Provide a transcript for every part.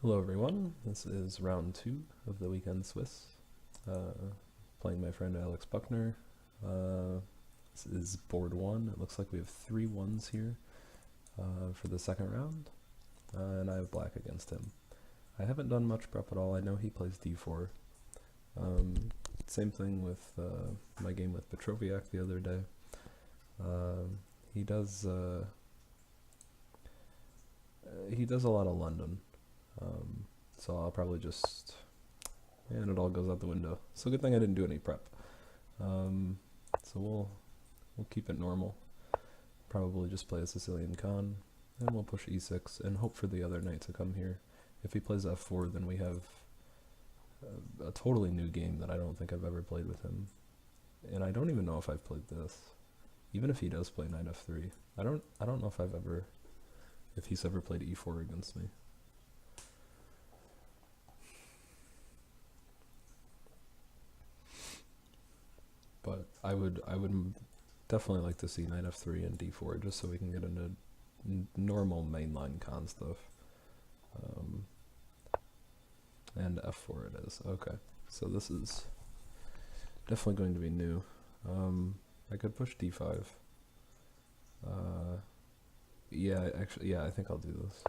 Hello everyone, this is round 2 of the Weekend Swiss, playing my friend Alex Buckner. This is board 1, it looks like we have 3 ones here for the second round, and I have black against him. I haven't done much prep at all, I know he plays d4. Same thing with my game with Butteretc the other day. He does a lot of London. So I'll probably just, and it all goes out the window. So good thing I didn't do any prep. So we'll keep it normal. Probably just play a Sicilian Con, and we'll push e6 and hope for the other knight to come here. If he plays f4, then we have a totally new game that I don't think I've ever played with him. And I don't even know if I've played this. Even if he does play knight f3, I don't know if he's ever played e4 against me. But I would definitely like to see knight f3 and d4 just so we can get into normal mainline con stuff. And f4 it is. Okay, so this is definitely going to be new. I could push d5. Yeah, actually, yeah, I think I'll do this.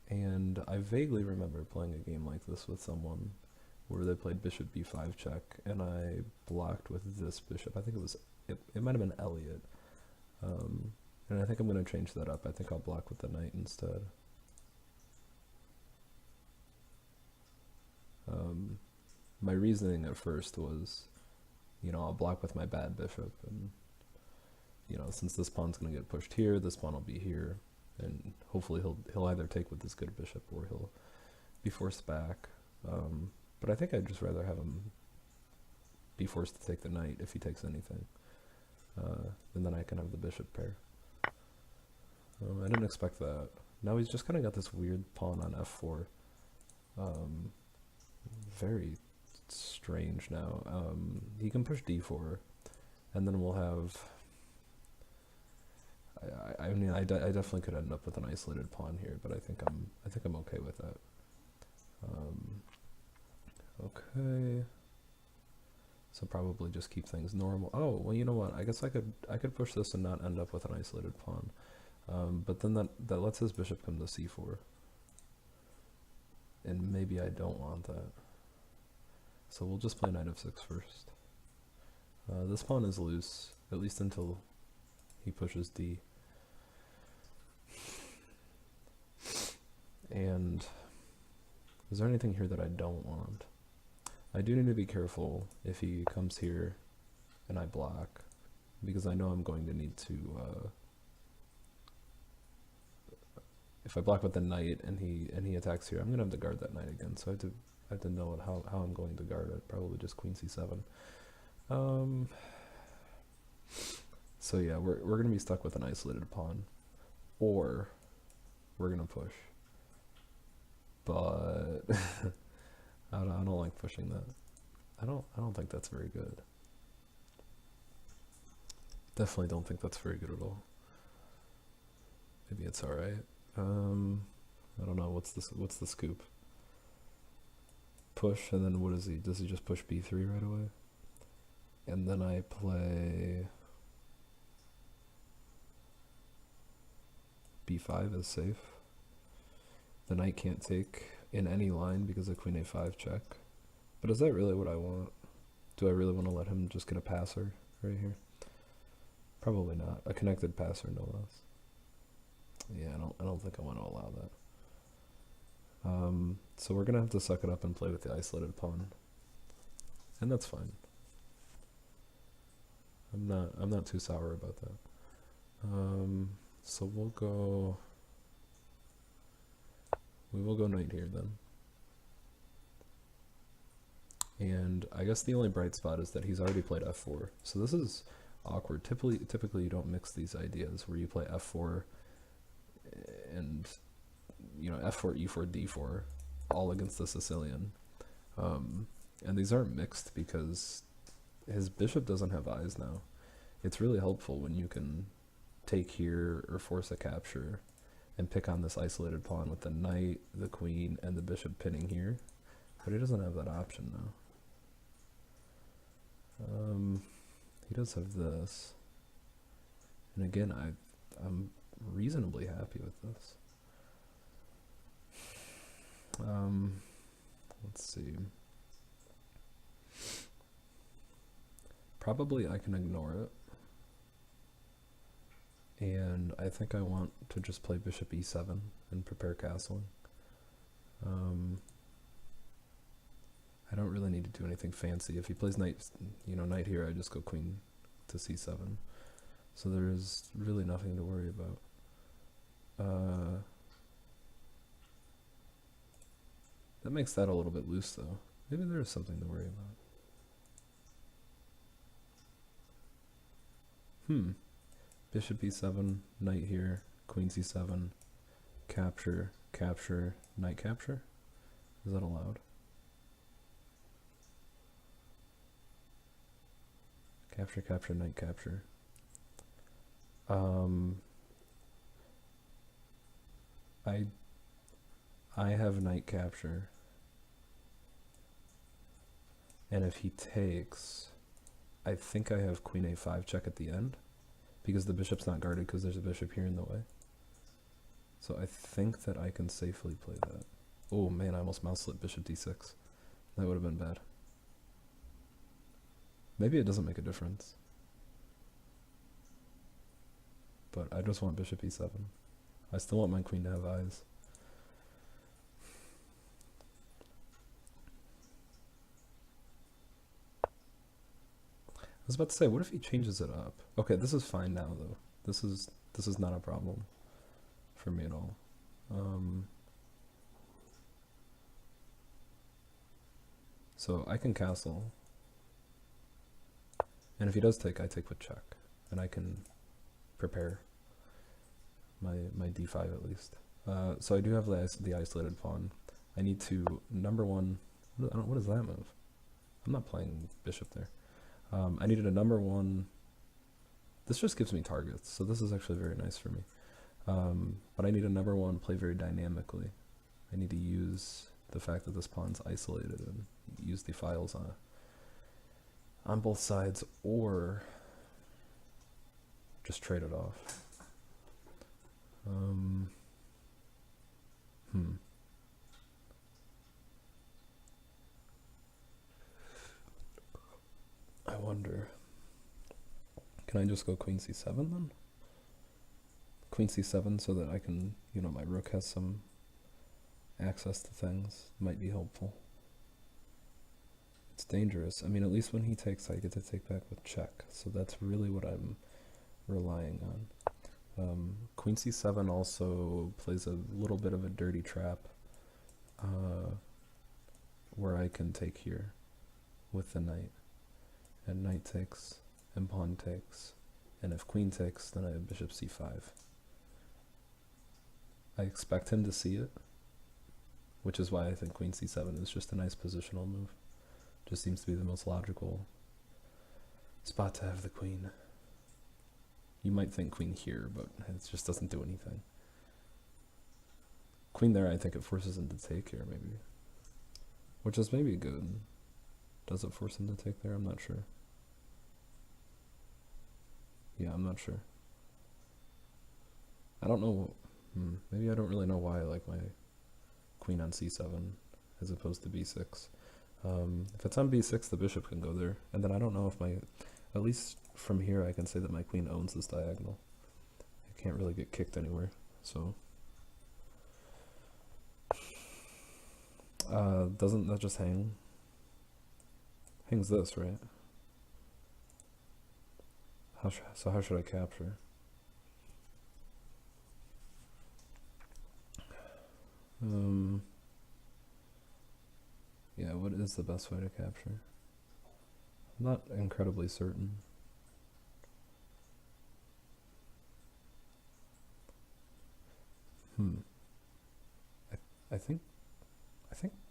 And I vaguely remember playing a game like this with someone where they played bishop b5 check, and I blocked with this bishop. I think it might have been Elliot. And I think I'm going to change that up. I think I'll block with the knight instead. My reasoning at first was, I'll block with my bad bishop, and, since this pawn's going to get pushed here, this pawn will be here, and hopefully he'll either take with this good bishop or he'll be forced back. But I think I'd just rather have him be forced to take the knight if he takes anything, and then I can have the bishop pair. I didn't expect that. Now he's just kind of got this weird pawn on f4. Very strange now. He can push d4, and then we'll have... I mean, I definitely could end up with an isolated pawn here, but I think I'm okay with that. Okay. So probably just keep things normal. Oh, well, you know what? I guess I could push this and not end up with an isolated pawn. But then that lets his bishop come to c4. And maybe I don't want that. So we'll just play knight f6 first. This pawn is loose, at least until he pushes d. And is there anything here that I don't want? I do need to be careful if he comes here and I block, because I know I'm going to need to, if I block with the knight and he attacks here, I'm going to have to guard that knight again, so I have to know how I'm going to guard it, probably just queen c7. So yeah, we're going to be stuck with an isolated pawn, or we're going to push. But I don't like pushing that. I don't think that's very good. Definitely don't think that's very good at all. Maybe it's all right. I don't know. What's the scoop? Push, and then what is he? Does he just push b3 right away? And then I play b5 is safe. The knight can't take in any line because of queen a5 check. But is that really what I want? Do I really want to let him just get a passer right here? Probably not. A connected passer, no less. Yeah, I don't think I want to allow that. So we're gonna have to suck it up and play with the isolated pawn, and that's fine. I'm not too sour about that. So we will go knight here then. And I guess the only bright spot is that he's already played f4. So this is awkward. Typically you don't mix these ideas where you play f4 and f4, e4, d4 all against the Sicilian. And these aren't mixed because his bishop doesn't have eyes now. It's really helpful when you can take here or force a capture and pick on this isolated pawn with the knight, the queen, and the bishop pinning here. But he doesn't have that option now. He does have this. And again, I'm reasonably happy with this. Let's see. Probably I can ignore it. And I think I want to just play bishop e7 and prepare castling. I don't really need to do anything fancy. If he plays knight, knight here, I just go queen to c7. So there's really nothing to worry about. That makes that a little bit loose, though. Maybe there is something to worry about. Bishop e7, knight here, queen c7, capture, capture, knight capture? Is that allowed? Capture, capture, knight capture. I have knight capture. And if he takes, I think I have queen a5 check at the end, because the bishop's not guarded because there's a bishop here in the way. So I think that I can safely play that. Oh man, I almost mouse slipped bishop d6. That would have been bad. Maybe it doesn't make a difference. But I just want bishop e7. I still want my queen to have eyes. I was about to say, what if he changes it up? Okay, this is fine now though. This is not a problem for me at all. So I can castle. And if he does take, I take with check. And I can prepare my d5 at least. So I do have the isolated pawn. I need to, number one, what is that move? I'm not playing bishop there. I needed a number one. This just gives me targets, so this is actually very nice for me. But I need a number one, play very dynamically. I need to use the fact that this pawn's isolated and use the files on both sides, or just trade it off. I wonder, can I just go queen c7 then? Queen c7 so that I can, my rook has some access to things. Might be helpful. It's dangerous. I mean, at least when he takes, I get to take back with check. So that's really what I'm relying on. Queen c7 also plays a little bit of a dirty trap where I can take here with the knight. And knight takes, and pawn takes. And if queen takes, then I have bishop c5. I expect him to see it, which is why I think queen c7 is just a nice positional move. Just seems to be the most logical spot to have the queen. You might think queen here, but it just doesn't do anything. Queen there, I think it forces him to take here, maybe. Which is maybe good. Does it force him to take there? I'm not sure. Yeah, I'm not sure. I don't know. Maybe I don't really know why I like my queen on c7 as opposed to b6. If it's on b6, the bishop can go there. And then I don't know if at least from here I can say that my queen owns this diagonal. It can't really get kicked anywhere, so. Doesn't that just hang? Hangs this, right? So how should I capture? Yeah, what is the best way to capture? I'm not incredibly certain. I think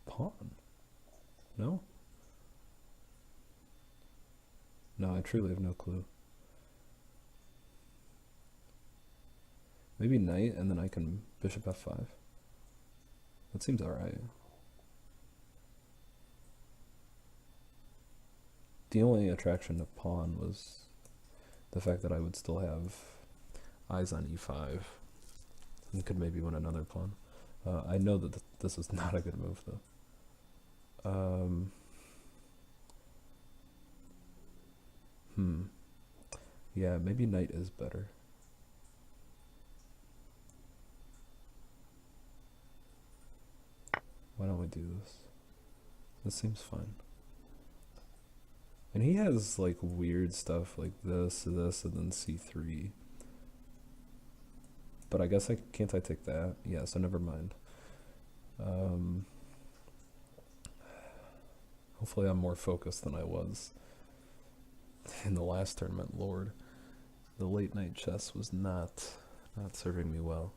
pawn. No? No, I truly have no clue. Maybe knight, and then I can Bishop f5. That seems alright. The only attraction to pawn was the fact that I would still have eyes on e5 and could maybe win another pawn. I know that this is not a good move though. Yeah, maybe knight is better. Why don't we do this? This seems fine. And he has like weird stuff like this, and then c3. But I guess can't I take that? Yeah, so never mind. Hopefully I'm more focused than I was in the last tournament. Lord, the late night chess was not serving me well.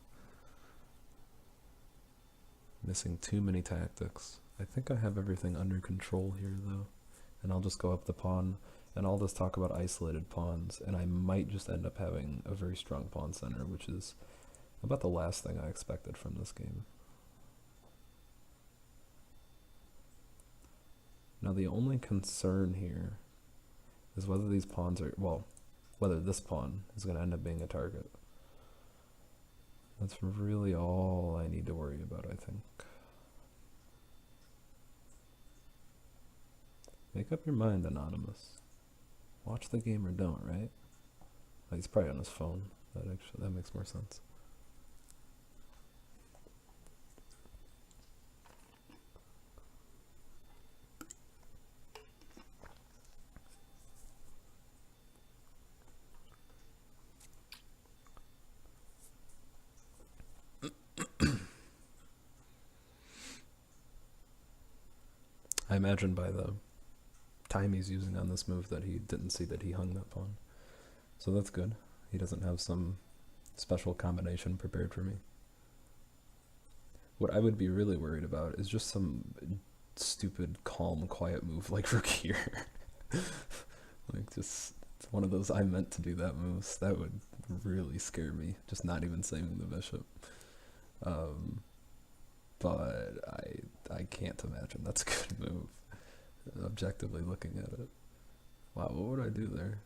Missing too many tactics. I think I have everything under control here though. And I'll just go up the pawn, and I'll just talk about isolated pawns, and I might just end up having a very strong pawn center, which is about the last thing I expected from this game. Now the only concern here is whether these pawns are, well, whether this pawn is going to end up being a target. That's really all I need to worry about, I think. Make up your mind, Anonymous. Watch the game or don't, right? Oh, he's probably on his phone. That makes more sense. I imagine by the time he's using on this move that he didn't see that he hung that pawn. So that's good. He doesn't have some special combination prepared for me. What I would be really worried about is just some stupid, calm, quiet move like rook here. Like just one of those I meant to do that moves. That would really scare me, just not even saving the bishop. But I can't imagine that's a good move, objectively looking at it. Wow, what would I do there?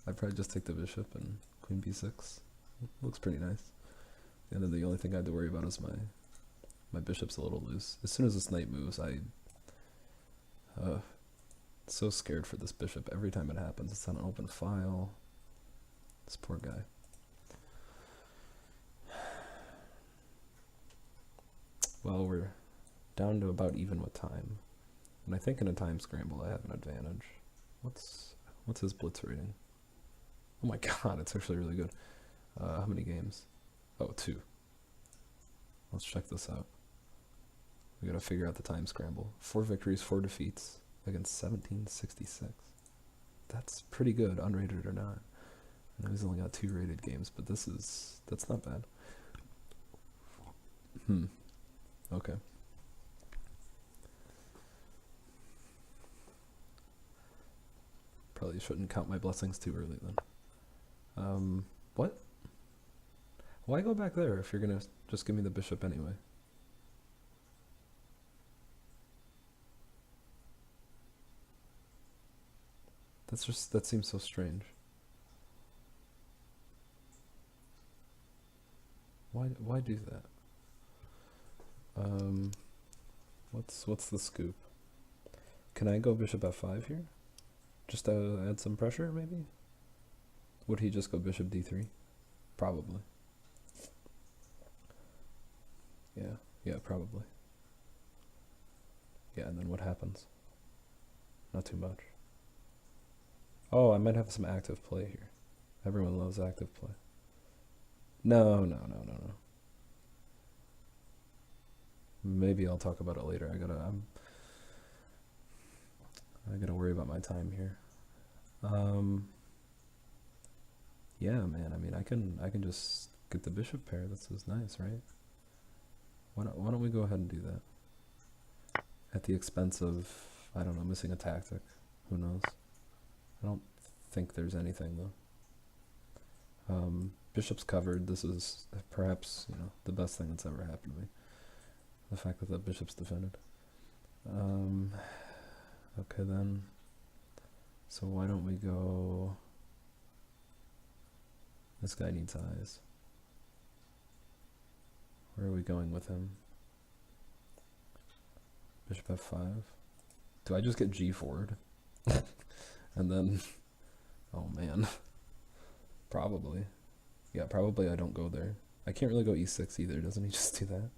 I'd probably just take the bishop and queen b6. Looks pretty nice. And then the only thing I had to worry about is my bishop's a little loose. As soon as this knight moves, so scared for this bishop every time it happens. It's on an open file. This poor guy. Well, we're down to about even with time. And I think in a time scramble I have an advantage. What's his blitz rating? Oh my god, it's actually really good. How many games? Oh, 2. Let's check this out. We gotta figure out the time scramble. 4 victories, 4 defeats against 1766. That's pretty good, unrated or not. I know he's only got 2 rated games, but that's not bad. Okay. Probably shouldn't count my blessings too early then. What? Why go back there if you're gonna just give me the bishop anyway? That seems so strange. Why do that? What's the scoop? Can I go bishop f5 here? Just to add some pressure, maybe? Would he just go bishop d3? Probably. Yeah, probably. Yeah, and then what happens? Not too much. Oh, I might have some active play here. Everyone loves active play. No. Maybe I'll talk about it later. I gotta worry about my time here. Yeah, man. I mean, I can just get the bishop pair. This is nice, right? Why don't we go ahead and do that? At the expense of, I don't know, missing a tactic. Who knows? I don't think there's anything though. Bishop's covered. This is perhaps, you know, the best thing that's ever happened to me. The fact that the bishop's defended. Okay then. So why don't we go... This guy needs eyes. Where are we going with him? Bishop f5. Do I just get g forward? And then... Oh man. Probably. Yeah, probably I don't go there. I can't really go e6 either, doesn't he just do that?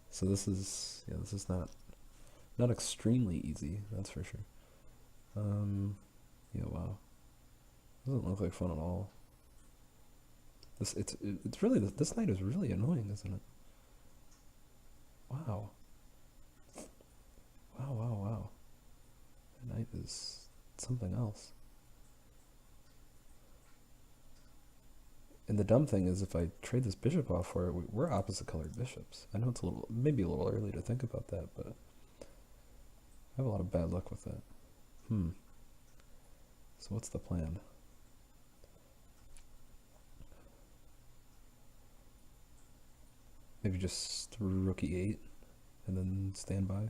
So this is... Yeah, this is not extremely easy, that's for sure. Yeah, wow. Doesn't look like fun at all. It's really... This knight is really annoying, isn't it? Wow. Wow, wow, wow. The knight is something else. And the dumb thing is, if I trade this bishop off for it, we're opposite colored bishops. I know it's maybe a little early to think about that, but I have a lot of bad luck with that. So what's the plan? Maybe just rook e8 and then stand by.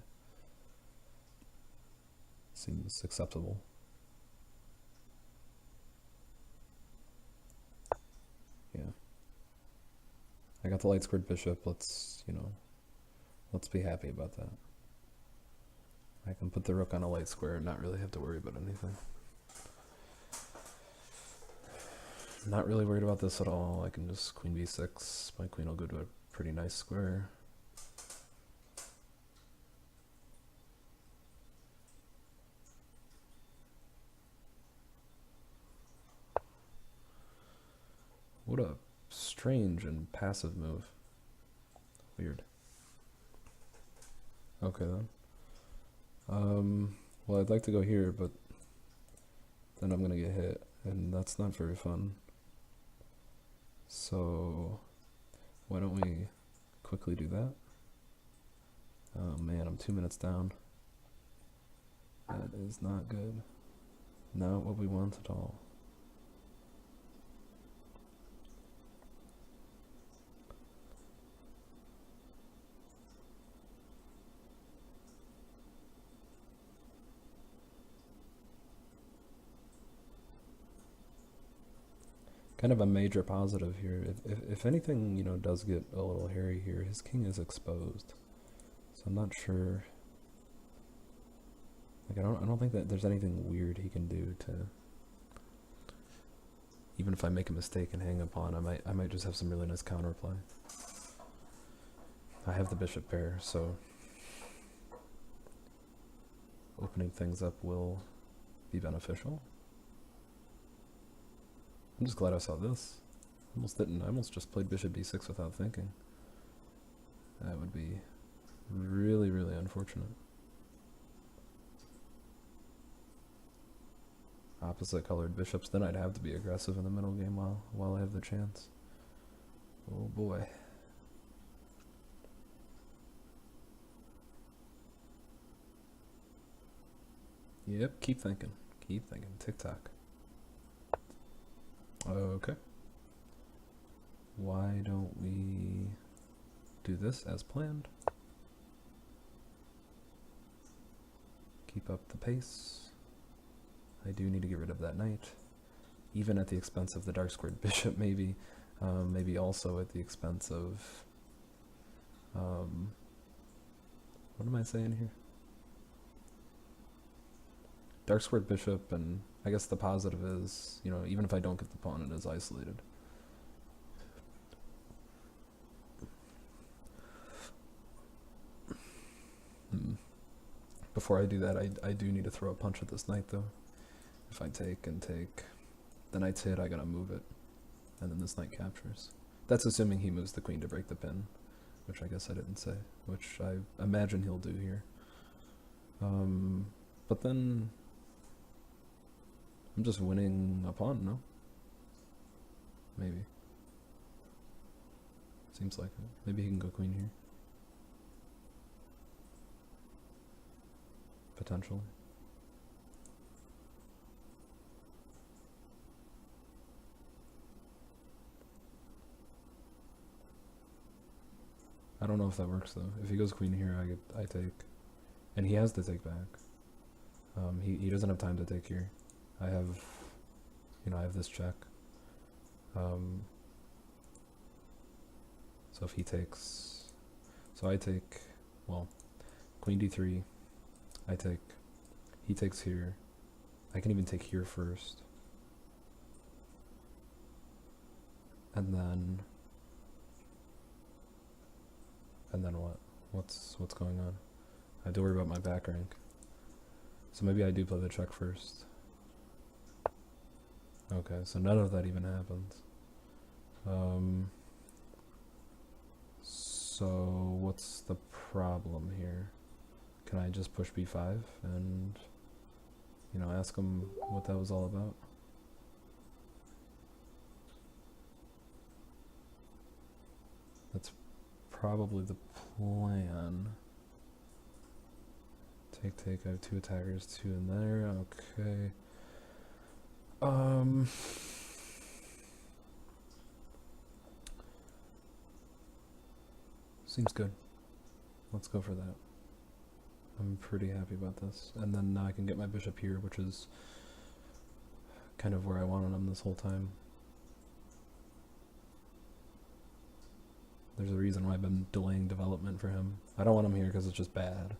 Seems acceptable. Yeah. I got the light squared bishop. Let's be happy about that. I can put the rook on a light square and not really have to worry about anything. Not really worried about this at all. I can just queen b6. My queen will go to a pretty nice square. What a strange and passive move. Weird. Okay then. Well, I'd like to go here, but then I'm gonna get hit, and that's not very fun. So why don't we quickly do that? Oh man, I'm 2 minutes down. That is not good. Not what we want at all. Kind of a major positive here. If anything, you know, does get a little hairy here, his king is exposed. So I'm not sure. Like I don't think that there's anything weird he can do to. Even if I make a mistake and hang a pawn, I might just have some really nice counterplay. I have the bishop pair, so opening things up will be beneficial. I'm just glad I saw this. Almost didn't. I almost just played bishop d6 without thinking. That would be really, really unfortunate. Opposite colored bishops, then I'd have to be aggressive in the middle game while I have the chance. Oh boy. Yep, keep thinking. Keep thinking. Tick-tock. Okay. Why don't we do this as planned? Keep up the pace. I do need to get rid of that knight, even at the expense of the dark squared bishop, maybe. Maybe also at the expense of... what am I saying here? Dark squared bishop, and I guess the positive is, you know, even if I don't get the pawn, it is isolated. Before I do that, I do need to throw a punch at this knight, though. If I take and take, the knight's hit, I gotta move it, and then this knight captures. That's assuming he moves the queen to break the pin, which I guess I didn't say, which I imagine he'll do here. But then... I'm just winning a pawn, no? Maybe. Seems like it. Maybe he can go queen here. Potentially. don't know if that works though. If he goes queen here, I take, and he has to take back. He doesn't have time to take here. I have, I have this check. So if he takes, so I take, well, queen d3, I take, he takes here. I can even take here first. And then what? What's going on? I have to worry about my back rank. So maybe I do play the check first. Okay, so none of that even happens. So what's the problem here? Can I just push b5 and, ask him what that was all about? That's probably the plan. Take, I have 2 attackers, 2 in there, okay. Seems good. Let's go for that. I'm pretty happy about this. And then now I can get my bishop here, which is kind of where I wanted him this whole time. There's a reason why I've been delaying development for him. I don't want him here because it's just bad.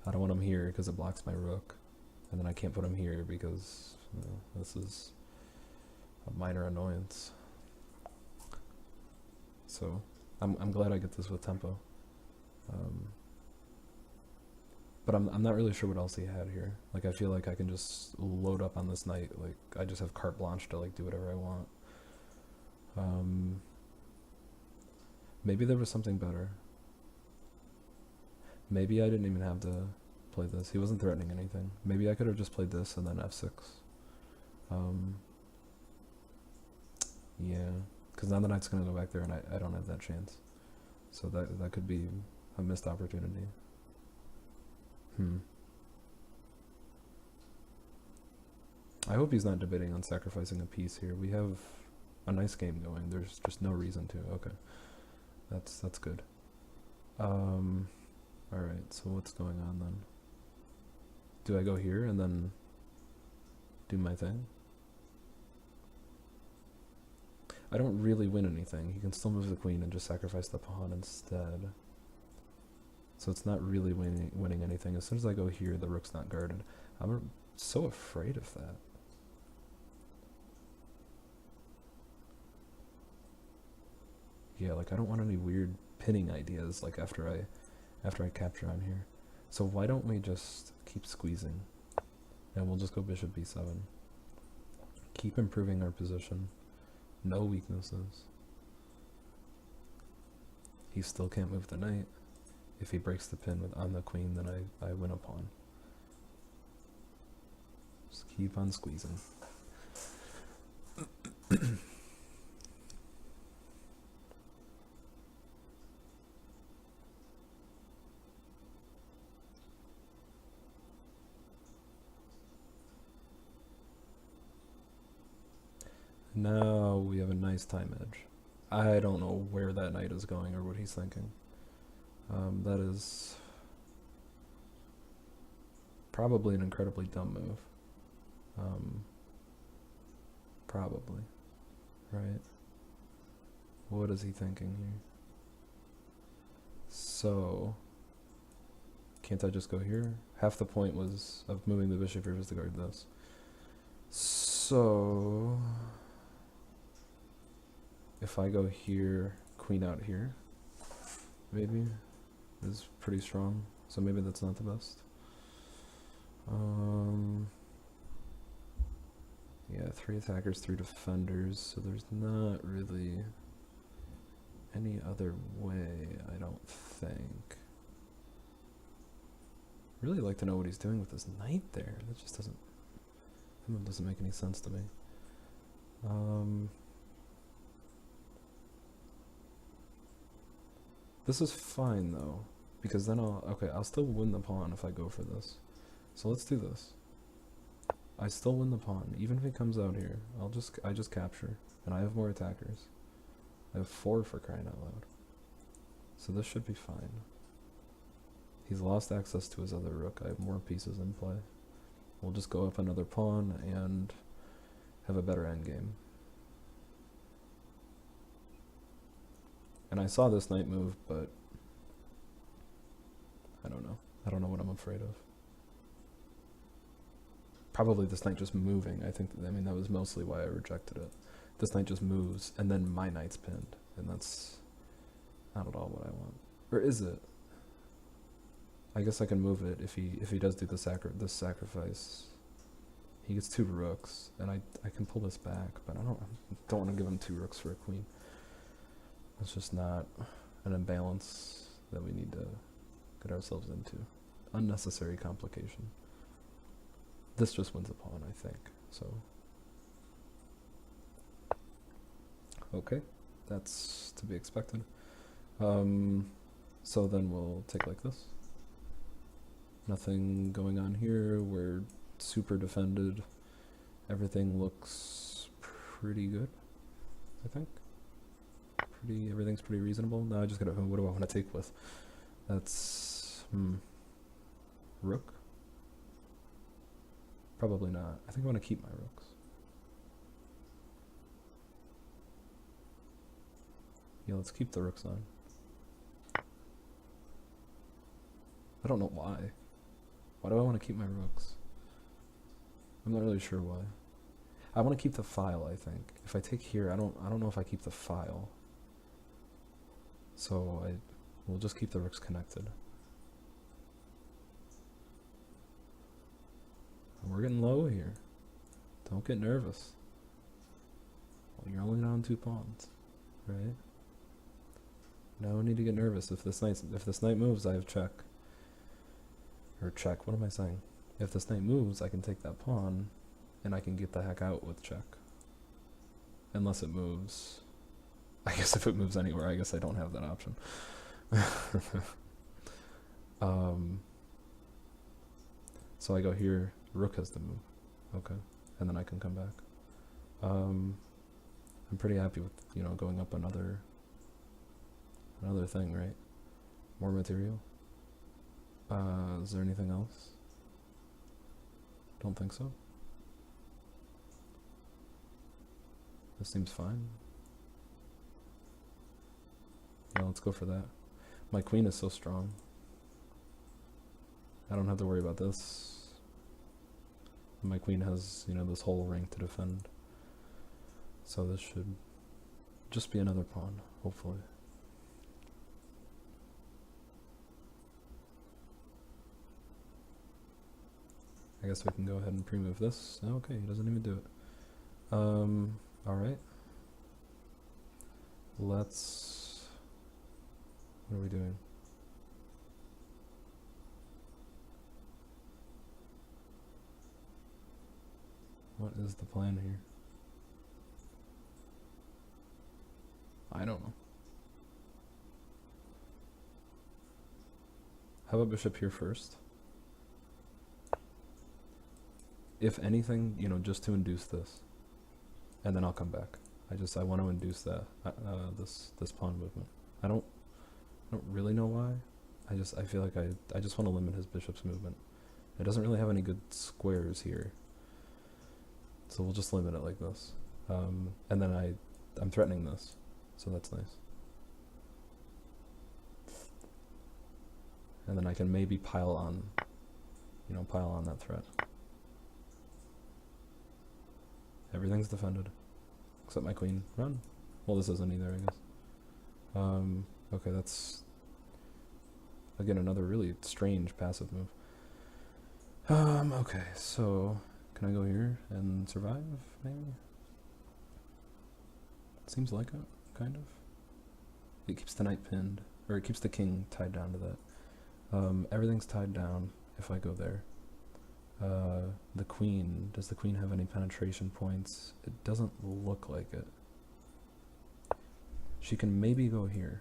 I don't want him here because it blocks my rook. And then I can't put him here because this is a minor annoyance. So I'm glad I get this with tempo. But I'm not really sure what else he had here. Like, I feel like I can just load up on this knight. Like, I just have carte blanche to like do whatever I want. Maybe there was something better. Maybe I didn't even have to play this. He wasn't threatening anything. Maybe I could have just played this and then f6. Yeah, because now the knight's going to go back there and I don't have that chance. So that could be a missed opportunity. I hope he's not debating on sacrificing a piece here. We have a nice game going. There's just no reason to. Okay, that's good. Alright, so what's going on then? Do I go here and then do my thing? I don't really win anything. He can still move the queen and just sacrifice the pawn instead. So it's not really winning anything. As soon as I go here, the rook's not guarded. I'm so afraid of that. Yeah, like I don't want any weird pinning ideas like after I capture on here. So why don't we just keep squeezing? And we'll just go bishop b7. Keep improving our position. No weaknesses. He still can't move the knight. If he breaks the pin on the queen, then I win a pawn. Just keep on squeezing. Now we have a nice time edge. I don't know where that knight is going or what he's thinking. That is probably an incredibly dumb move. Probably. Right? What is he thinking here? So, can't I just go here? Half the point was of moving the bishop here was to guard this. So, if I go here, queen out here, maybe is pretty strong. So maybe that's not the best. Yeah, 3 attackers, 3 defenders, so there's not really any other way, I don't think. Really like to know what he's doing with this knight there. That just doesn't make any sense to me. This is fine though, because then I'll still win the pawn if I go for this. So let's do this. I still win the pawn, even if he comes out here. I just capture, and I have more attackers. I have 4 for crying out loud. So this should be fine. He's lost access to his other rook. I have more pieces in play. We'll just go up another pawn and have a better endgame. And I saw this knight move, but I don't know. I don't know what I'm afraid of. Probably this knight just moving. I mean, that was mostly why I rejected it. This knight just moves, and then my knight's pinned, and that's not at all what I want. Or is it? I guess I can move it if he does do this sacrifice. He gets 2 rooks, and I can pull this back, but I don't want to give him 2 rooks for a queen. It's just not an imbalance that we need to get ourselves into. Unnecessary complication. This just wins a pawn, I think. So, okay, that's to be expected. So then we'll take like this. Nothing going on here. We're super defended. Everything looks pretty good, I think. Everything's pretty reasonable. Now I just gotta, what do I want to take with? That's, rook? Probably not. I think I want to keep my rooks. Yeah, let's keep the rooks on. I don't know why. Why do I want to keep my rooks? I'm not really sure why. I want to keep the file, I think. If I take here, I don't know if I keep the file. So we'll just keep the rooks connected. We're getting low here. Don't get nervous. Well, you're only down 2 pawns, right? No need to get nervous. If this knight moves, I have check. Or check, what am I saying? If this knight moves, I can take that pawn, and I can get the heck out with check. Unless it moves. I guess if it moves anywhere, I guess I don't have that option. So I go here, rook has to move. Okay, and then I can come back. I'm pretty happy with, going up another thing, right? More material. Is there anything else? Don't think so. This seems fine. Yeah, let's go for that. My queen is so strong. I don't have to worry about this. My queen has, this whole rank to defend. So this should just be another pawn, hopefully. I guess we can go ahead and pre-move this. Okay, he doesn't even do it. Alright. Let's... What are we doing? What is the plan here? I don't know. How about bishop here first? If anything, just to induce this, and then I'll come back. I want to induce that this pawn movement. I don't really know why. I feel like I just want to limit his bishop's movement. It doesn't really have any good squares here, so we'll just limit it like this. And then I'm threatening this, so that's nice. And then I can maybe pile on that threat. Everything's defended. Except my queen. Run. Well, this isn't either, I guess. Okay, that's... Again, another really strange passive move. Okay, so... Can I go here and survive, maybe? Seems like it, kind of. It keeps the knight pinned. Or it keeps the king tied down to that. Everything's tied down if I go there. The queen, does the queen have any penetration points? It doesn't look like it. She can maybe go here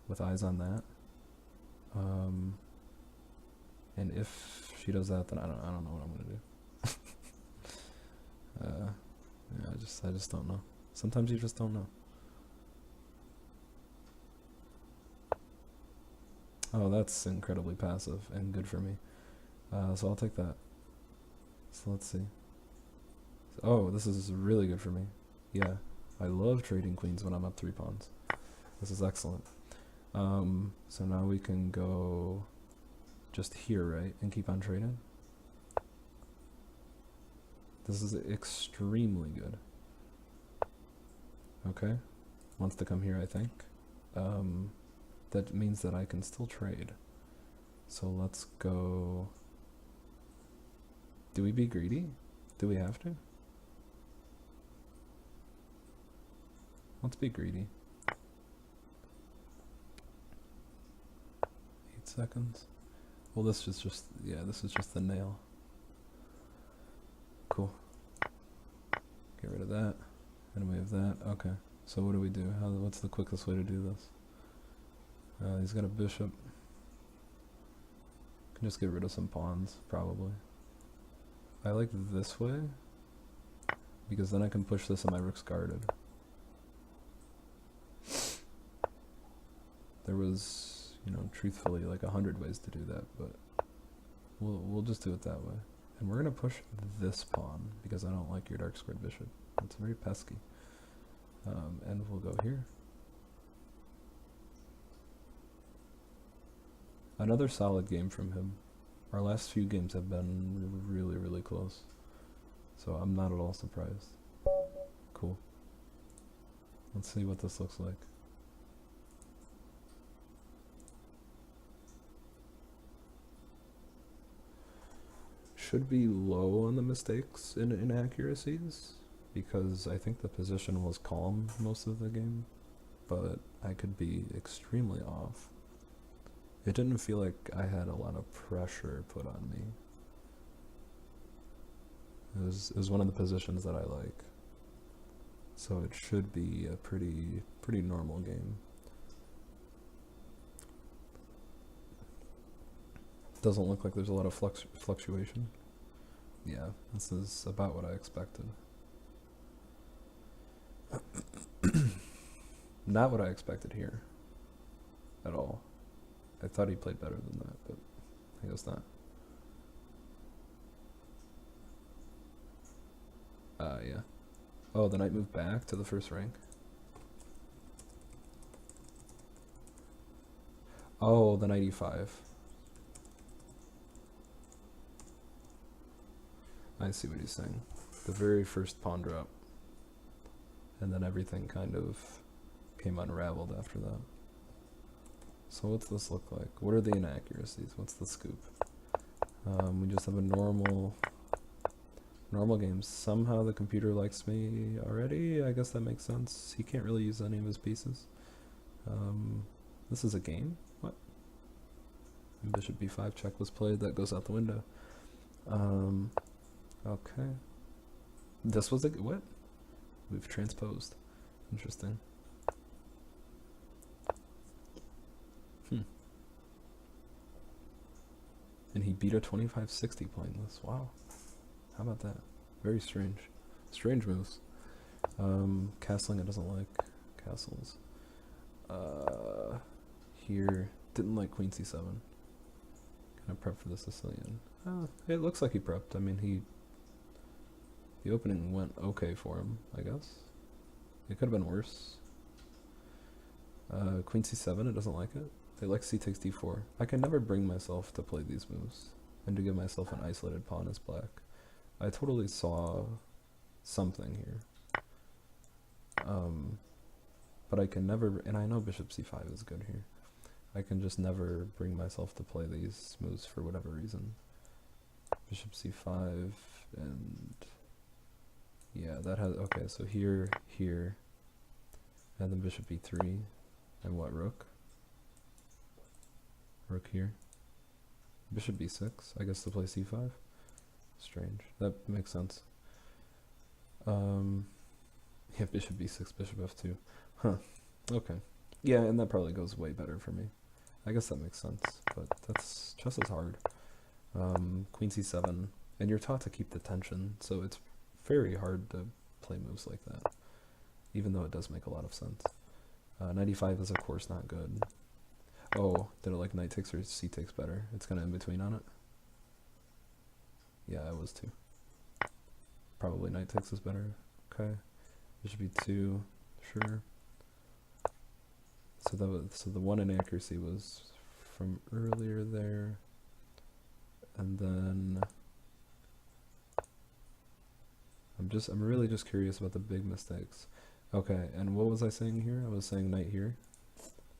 with eyes on that. And if she does that, then I don't know what I'm gonna do. Yeah, I just don't know. Sometimes you just don't know. Oh, that's incredibly passive and good for me. So I'll take that. So let's see. Oh, this is really good for me. Yeah, I love trading queens when I'm up 3 pawns. This is excellent. So now we can go just here, right, and keep on trading. This is extremely good. Okay, wants to come here, I think. That means that I can still trade. So let's go. Do we be greedy? Do we have to? Let's be greedy. 8 seconds. Well, this is just, yeah, this is just the nail. Cool. Get rid of that. And we have that. Okay. So what do we do? What's the quickest way to do this? He's got a bishop. Can just get rid of some pawns, probably. I like this way, because then I can push this and my rook's guarded. There was, you know, truthfully like 100 ways to do that, but we'll just do it that way. And we're gonna push this pawn, because I don't like your dark squared bishop. It's very pesky. And we'll go here. Another solid game from him. Our last few games have been really, really close. So I'm not at all surprised. Cool. Let's see what this looks like. Should be low on the mistakes and inaccuracies, because I think the position was calm most of the game, but I could be extremely off. It didn't feel like I had a lot of pressure put on me. It was one of the positions that I like. So it should be a pretty normal game. Doesn't look like there's a lot of fluctuation. Yeah, this is about what I expected. Not what I expected here at all. I thought he played better than that, but I guess not. Yeah. Oh, the knight moved back to the first rank. Oh, the knight e5. I see what he's saying. The very first pawn drop. And then everything kind of came unraveled after that. So what's this look like? What are the inaccuracies? What's the scoop? We just have a normal game. Somehow the computer likes me already. I guess that makes sense. He can't really use any of his pieces. This is a game? What? And bishop b5 check was played. That goes out the window. Okay. This was a... what? We've transposed. Interesting. And he beat a 2560 playing this. Wow. How about that? Very strange. Strange moves. Castling I doesn't like. Castles. Here. Didn't like queen c7. Kind of prep for the Sicilian. It looks like he prepped. I mean, the opening went okay for him, I guess. It could have been worse. Queen c7, it doesn't like it. They like c takes d4. I can never bring myself to play these moves and to give myself an isolated pawn as black. I totally saw something here. But I can never, and I know bishop c5 is good here. I can just never bring myself to play these moves for whatever reason. Bishop c5, and yeah, that has, okay, so here, and then bishop e3, and what, rook? Rook here. Bishop b6, I guess to play c5. Strange. That makes sense. Yeah, bishop b6, bishop f2. Huh. Okay. Yeah, and that probably goes way better for me. I guess that makes sense, but that's just as hard. Queen c7, and you're taught to keep the tension, so it's very hard to play moves like that, even though it does make a lot of sense. Knight e5 is of course not good. Oh, did it like knight takes or c takes better? It's kind of in between on it. Yeah, I was too. Probably knight takes is better. Okay, bishop e2, sure. So the one inaccuracy was from earlier there, and then I'm really just curious about the big mistakes. Okay, and what was I saying here? I was saying knight here.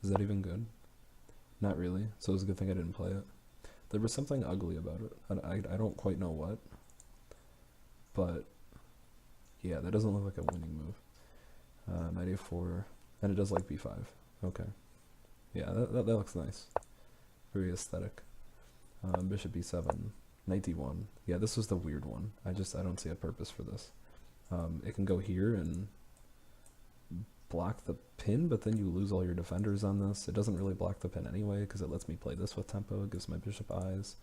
Is that even good? Not really. So it was a good thing I didn't play it. There was something ugly about it. I don't quite know what, but yeah, that doesn't look like a winning move. Knight a4, and it does like b5. Okay, yeah, that looks nice. Very aesthetic. Bishop b7, knight d1. Yeah, this was the weird one. I don't see a purpose for this. It can go here and block the pin, but then you lose all your defenders on this. It doesn't really block the pin anyway because it lets me play this with tempo. It gives my bishop eyes.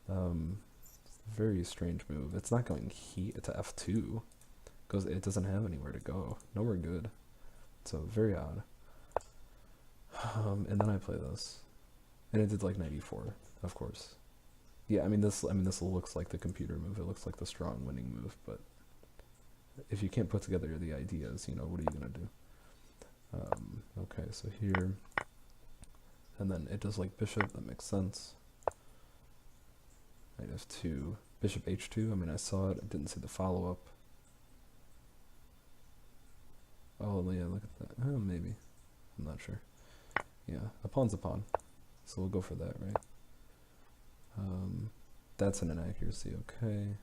Very strange move. It's not going to f2 because it doesn't have anywhere to go. Nowhere good. So very odd. And then I play this, and it did like knight e4, of course. Yeah, I mean this looks like the computer move. It looks like the strong winning move, but if you can't put together the ideas, what are you gonna do? Okay, so here, and then it does like bishop. That makes sense. Knight f2, bishop h2. I mean, I saw it. I didn't see the follow up. Oh yeah, look at that. Oh, maybe. I'm not sure. Yeah, a pawn's a pawn, so we'll go for that, right? That's an inaccuracy. Okay.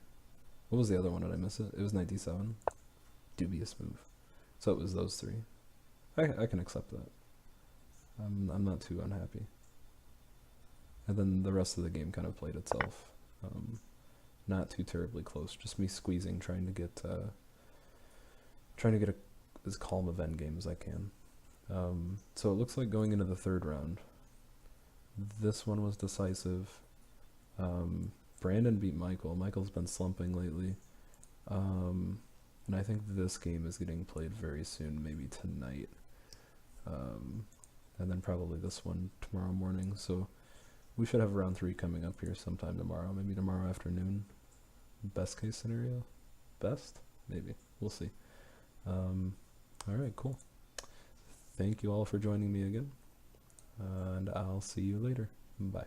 What was the other one? Did I miss it? It was knight d7. Dubious move. So it was those three. I can accept that. I'm not too unhappy. And then the rest of the game kind of played itself. Not too terribly close. Just me squeezing, trying to get as calm of endgame as I can. So it looks like going into the third round, this one was decisive. Brandon beat Michael. Michael's been slumping lately. And I think this game is getting played very soon, maybe tonight. And then probably this one tomorrow morning. So we should have round 3 coming up here sometime tomorrow, maybe tomorrow afternoon. Best case scenario? Best? Maybe. We'll see. Alright, cool. Thank you all for joining me again. And I'll see you later. Bye.